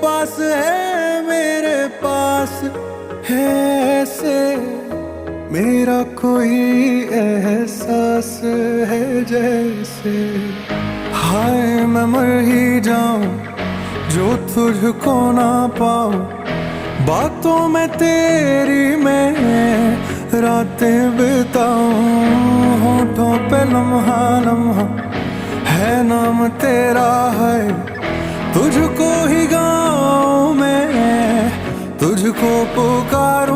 पास है, मेरे पास है ऐसे मेरा कोई एहसास है जैसे। हाय मैं मर ही जाऊं जो तुझको ना पाऊं, बातों में तेरी मैं रातें बिताऊं। होठों पे लम्हा लम्हा है नाम तेरा है, तुझको ही गाऊं मैं, तुझको पुकार